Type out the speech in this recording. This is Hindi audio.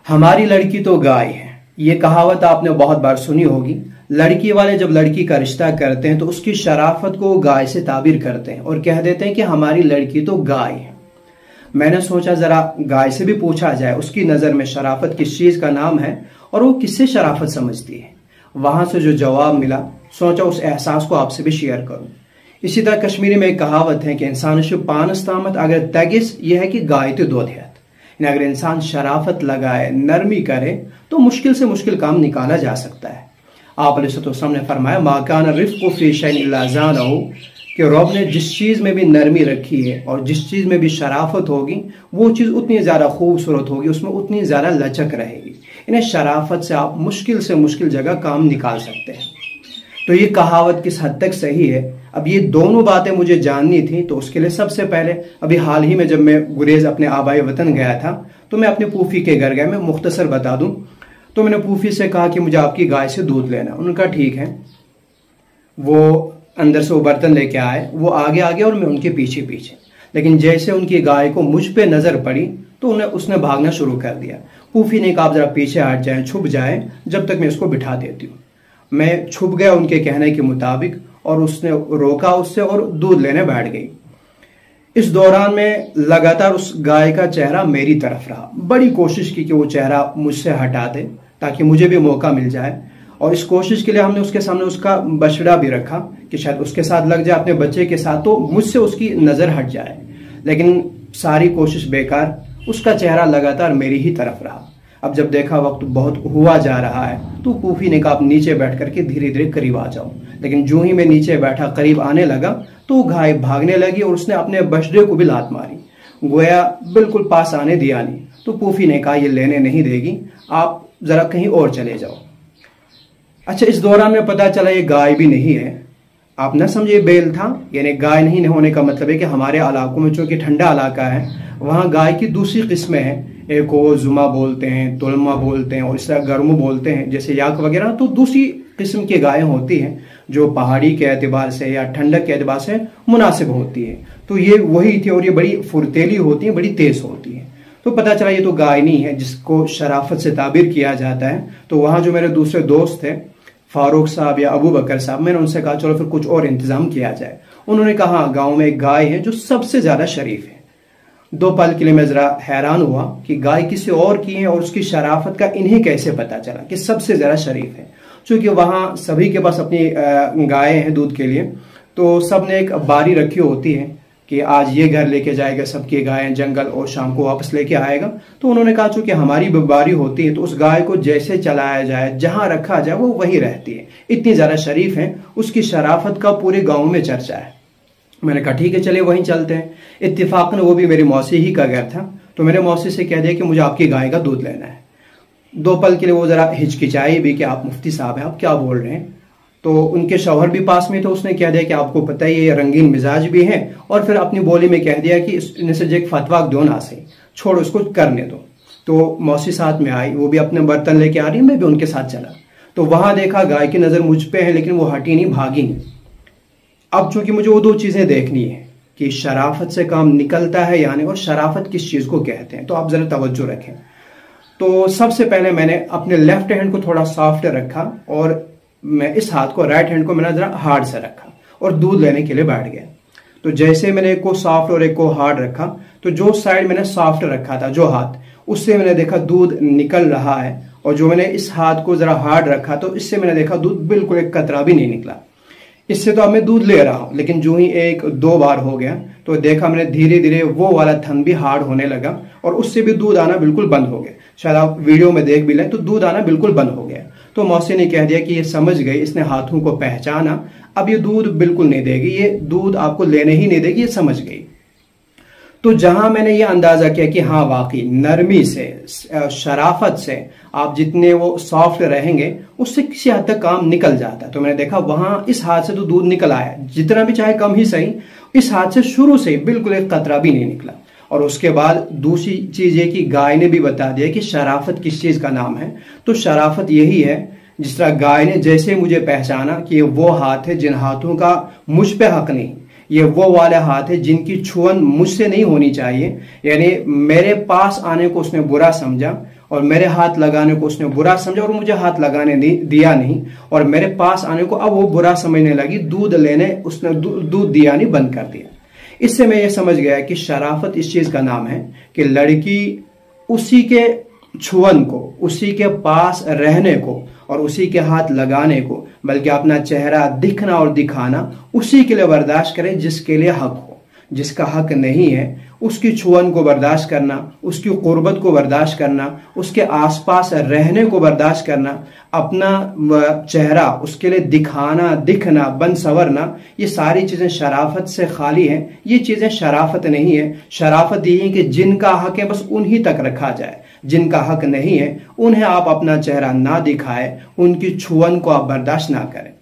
हमारी लड़की तो गाय है। ये कहावत आपने बहुत बार सुनी होगी। लड़की वाले जब लड़की का रिश्ता करते हैं तो उसकी शराफत को गाय से ताबीर करते हैं और कह देते हैं कि हमारी लड़की तो गाय है। मैंने सोचा जरा गाय से भी पूछा जाए उसकी नजर में शराफत किस चीज का नाम है और वो किससे शराफत समझती है। वहां से जो जवाब मिला सोचा उस एहसास को आपसे भी शेयर करूं। इसी तरह कश्मीरी में एक कहावत है कि इंसान पानस्तामत अगर तगिस, यह है कि गाय तो दूध है। अगर इंसान शराफत लगाए, नरमी करे तो मुश्किल से मुश्किल काम निकाला जा सकता है। आप अलैहिस्सलाम ने फरमाया माकान रिफ्क़ु फ़ी शैइन इल्ला ज़ानहु, कि रब ने जिस चीज़ में भी नरमी रखी है और जिस चीज़ में भी शराफत होगी वो चीज़ उतनी ज़्यादा खूबसूरत होगी, उसमें उतनी ज़्यादा लचक रहेगी। इन्हें शराफत से आप मुश्किल से मुश्किल जगह काम निकाल सकते हैं। तो ये कहावत किस हद तक सही है, अब ये दोनों बातें मुझे जाननी थी। तो उसके लिए सबसे पहले अभी हाल ही में जब मैं गुरेज अपने आबाई वतन गया था तो मैं अपने फूफी के घर गया। मैं मुख्तसर बता दूं तो मैंने फूफी से कहा कि मुझे आपकी गाय से दूध लेना। उन्होंने कहा ठीक है। वो अंदर से वो बर्तन लेके आए, वो आगे आगे और मैं उनके पीछे पीछे। लेकिन जैसे उनकी गाय को मुझ पे नजर पड़ी तो उसने भागना शुरू कर दिया। फूफी ने कहा आप जरा पीछे हट जाए, छुप जाए, जब तक मैं इसको बिठा देती हूँ। मैं छुप गया उनके कहने के मुताबिक और उसने रोका उससे और दूध लेने बैठ गई। इस दौरान में लगातार उस गाय का चेहरा मेरी तरफ रहा। बड़ी कोशिश की कि वो चेहरा मुझसे हटा दे ताकि मुझे भी मौका मिल जाए। और इस कोशिश के लिए हमने उसके सामने उसका बछड़ा भी रखा कि शायद उसके साथ लग जाए अपने बच्चे के साथ, तो मुझसे उसकी नजर हट जाए। लेकिन सारी कोशिश बेकार, उसका चेहरा लगातार मेरी ही तरफ रहा। अब जब देखा वक्त बहुत हुआ जा रहा है तो फूफी ने कहा आप नीचे बैठ करके धीरे धीरे करीब आ जाओ। लेकिन जो ही मैं नीचे बैठा करीब आने लगा तो गाय भागने लगी और उसने अपने बछड़े को भी लात मारी। गोया बिल्कुल पास आने दिया नहीं। तो फूफी ने कहा ये लेने नहीं देगी, आप जरा कहीं और चले जाओ। अच्छा, इस दौरान में पता चला ये गाय भी नहीं है। आप न समझे बैल था। यानी गाय नहीं होने का मतलब है कि हमारे इलाकों में चूंकि ठंडा इलाका है वहाँ गाय की दूसरी किस्में हैं। एक को जुमा बोलते हैं, तुलमा बोलते हैं और इस तरह गर्मू बोलते हैं जैसे याक वगैरह। तो दूसरी किस्म की गायें होती हैं जो पहाड़ी के एतबार से या ठंडक के एतबार से मुनासिब होती है। तो ये वही थी और ये बड़ी फुर्तेली होती है, बड़ी तेज होती है। तो पता चला ये तो गाय नहीं है जिसको शराफत से ताबीर किया जाता है। तो वहाँ जो मेरे दूसरे दोस्त थे फारूक साहब या अबू बकर साहब, मैंने उनसे कहा चलो फिर कुछ और इंतजाम किया जाए। उन्होंने कहा गाँव में एक गाय है जो सबसे ज्यादा शरीफ है। दो पल के लिए मैं जरा हैरान हुआ कि गाय किसी और की है और उसकी शराफत का इन्हें कैसे पता चला कि सबसे ज्यादा शरीफ है। क्योंकि वहां सभी के पास अपनी गायें हैं दूध के लिए, तो सब ने एक बारी रखी होती है कि आज ये घर लेके जाएगा सबकी गायें जंगल और शाम को वापस लेके आएगा। तो उन्होंने कहा चूंकि हमारी बारी होती है तो उस गाय को जैसे चलाया जाए, जहां रखा जाए वो वहीं रहती है। इतनी ज्यादा शरीफ है, उसकी शराफत का पूरे गाँव में चर्चा है। मैंने कहा ठीक है चलिए वहीं चलते हैं। इत्तेफाकन वो भी मेरी मौसी ही का घर था। तो मैंने मौसी से कह दिया कि मुझे आपकी गाय का दूध लेना है। दो पल के लिए वो जरा हिचकिचाई भी कि आप मुफ्ती साहब हैं, आप क्या बोल रहे हैं। तो उनके शौहर भी पास में थे। उसने कह दिया कि आपको पता ही है रंगीन मिजाज भी है। और फिर अपनी बोली में कह दिया कि इनसे जो एक फतवा दो ना से छोड़ो, इसको करने दो। तो मौसी साथ में आई, वो भी अपने बर्तन लेके आ रही, मैं भी उनके साथ चला। तो वहां देखा गाय की नजर मुझ पे है लेकिन वो हटी नहीं, भागी नहीं। अब चूंकि मुझे वो दो चीजें देखनी है कि शराफत से काम निकलता है यानी, और शराफत किस चीज को कहते हैं, तो आप जरा तवज्जो रखें। तो सबसे पहले मैंने अपने लेफ्ट हैंड को थोड़ा सॉफ्ट रखा और मैं इस हाथ को, राइट हैंड को मैंने जरा हार्ड से रखा और दूध लेने के लिए बैठ गया। तो जैसे मैंने एक को सॉफ्ट और एक को हार्ड रखा तो जो साइड मैंने सॉफ्ट रखा था, जो हाथ, उससे मैंने देखा दूध निकल रहा है। और जो मैंने इस हाथ को जरा हार्ड रखा तो इससे मैंने देखा दूध बिल्कुल एक कतरा भी नहीं निकला। इससे तो अब मैं दूध ले रहा हूं, लेकिन जो ही एक दो बार हो गया तो देखा मैंने धीरे धीरे वो वाला थन भी हार्ड होने लगा और उससे भी दूध आना बिल्कुल बंद हो गया। शायद आप वीडियो में देख भी लें तो दूध आना बिल्कुल बंद हो गया। तो मौसी ने कह दिया कि ये समझ गई, इसने हाथों को पहचाना, अब ये दूध बिल्कुल नहीं देगी, ये दूध आपको लेने ही नहीं देगी, ये समझ गई। तो जहां मैंने ये अंदाजा किया कि हाँ वाकई नरमी से, शराफत से आप जितने वो सॉफ्ट रहेंगे उससे किसी हद तक काम निकल जाता है। तो मैंने देखा वहां इस हाथ से तो दूध निकल आया, जितना भी चाहे कम ही सही, इस हाथ से शुरू से ही बिल्कुल एक कतरा भी नहीं निकला। और उसके बाद दूसरी चीज ये कि गाय ने भी बता दिया कि शराफत किस चीज का नाम है। तो शराफत यही है जिस तरह गाय ने जैसे मुझे पहचाना कि वो हाथ है जिन हाथों का मुझ पे हक नहीं, ये वो वाले हाथ है जिनकी छुअन मुझसे नहीं होनी चाहिए। यानी मेरे पास आने को उसने बुरा समझा और मेरे हाथ लगाने को उसने बुरा समझा और मुझे हाथ लगाने दिया नहीं, और मेरे पास आने को अब वो बुरा समझने लगी, दूध लेने उसने दूध दिया नहीं, बंद कर दिया। इससे मैं ये समझ गया कि शराफत इस चीज का नाम है कि लड़की उसी के छुअन को, उसी के पास रहने को और उसी के हाथ लगाने को, बल्कि अपना चेहरा दिखना और दिखाना उसी के लिए बर्दाश्त करे जिसके लिए हक हो। जिसका हक नहीं है उसकी छुअन को बर्दाश्त करना, उसकी कुर्बत को बर्दाश्त करना, उसके आसपास रहने को बर्दाश्त करना, अपना चेहरा उसके लिए दिखाना, दिखना, बन संवरना, ये सारी चीजें शराफत से खाली हैं। ये चीजें शराफत नहीं है। शराफत ये है कि जिनका हक है बस उन्हीं तक रखा जाए, जिनका हक नहीं है उन्हें आप अपना चेहरा ना दिखाए, उनकी छुअन को आप बर्दाश्त ना करें।